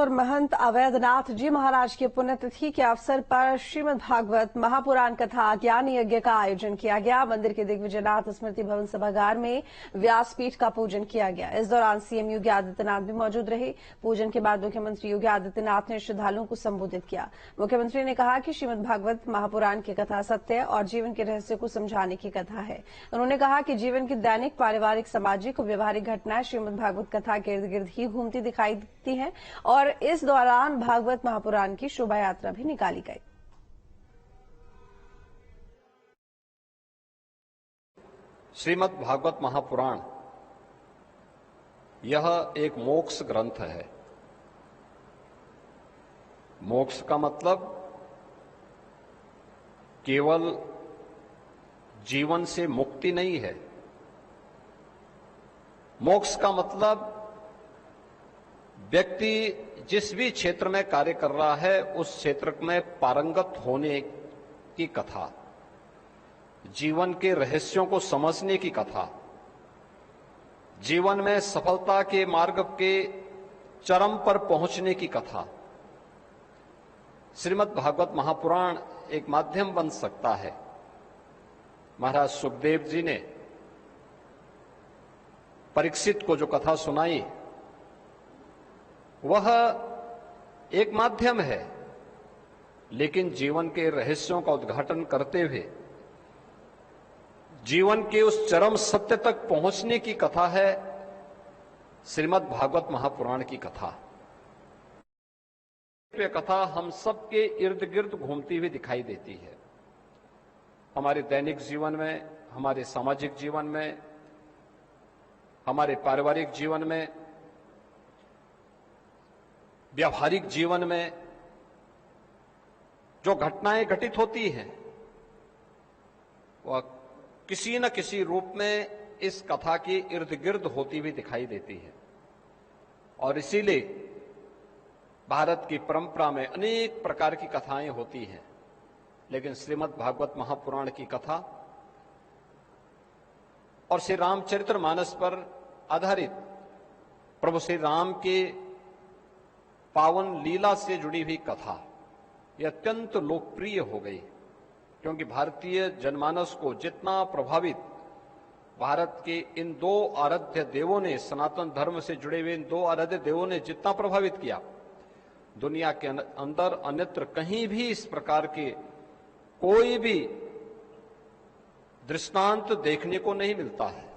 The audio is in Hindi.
और महंत अवैधनाथ जी महाराज की पुण्यतिथि के अवसर पर श्रीमद् भागवत महापुराण कथा ज्ञान यज्ञ का आयोजन किया गया। मंदिर के दिग्विजयनाथ स्मृति भवन सभागार में व्यासपीठ का पूजन किया गया। इस दौरान सीएम योगी आदित्यनाथ भी मौजूद रहे। पूजन के बाद मुख्यमंत्री योगी आदित्यनाथ ने श्रद्धालुओं को संबोधित किया। मुख्यमंत्री ने कहा कि श्रीमद् भागवत महापुराण की कथा सत्य और जीवन के रहस्य को समझाने की कथा है। उन्होंने कहा कि जीवन की दैनिक, पारिवारिक, सामाजिक और व्यवहारिक घटनाएं श्रीमद् भागवत कथा के इर्द गिर्द ही घूमती दिखाई देती हैं और इस दौरान भागवत महापुराण की शोभा यात्रा भी निकाली गई। श्रीमद् भागवत महापुराण यह एक मोक्ष ग्रंथ है। मोक्ष का मतलब केवल जीवन से मुक्ति नहीं है। मोक्ष का मतलब व्यक्ति जिस भी क्षेत्र में कार्य कर रहा है उस क्षेत्र में पारंगत होने की कथा, जीवन के रहस्यों को समझने की कथा, जीवन में सफलता के मार्ग के चरम पर पहुंचने की कथा। श्रीमद् भागवत महापुराण एक माध्यम बन सकता है। महाराज सुखदेव जी ने परीक्षित को जो कथा सुनाई वह एक माध्यम है, लेकिन जीवन के रहस्यों का उद्घाटन करते हुए जीवन के उस चरम सत्य तक पहुंचने की कथा है श्रीमद् भागवत महापुराण की कथा। यह कथा हम सबके इर्द गिर्द घूमती हुई दिखाई देती है। हमारे दैनिक जीवन में, हमारे सामाजिक जीवन में, हमारे पारिवारिक जीवन में, व्यावहारिक जीवन में जो घटनाएं घटित होती हैं वह किसी न किसी रूप में इस कथा के इर्द गिर्द होती हुई दिखाई देती है। और इसीलिए भारत की परंपरा में अनेक प्रकार की कथाएं होती हैं, लेकिन श्रीमद् भागवत महापुराण की कथा और श्री रामचरितमानस पर आधारित प्रभु श्री राम के पावन लीला से जुड़ी हुई कथा यह अत्यंत लोकप्रिय हो गई, क्योंकि भारतीय जनमानस को जितना प्रभावित भारत के इन दो आराध्य देवों ने, सनातन धर्म से जुड़े हुए इन दो आराध्य देवों ने जितना प्रभावित किया, दुनिया के अंदर अन्यत्र कहीं भी इस प्रकार के कोई भी दृष्टांत देखने को नहीं मिलता है।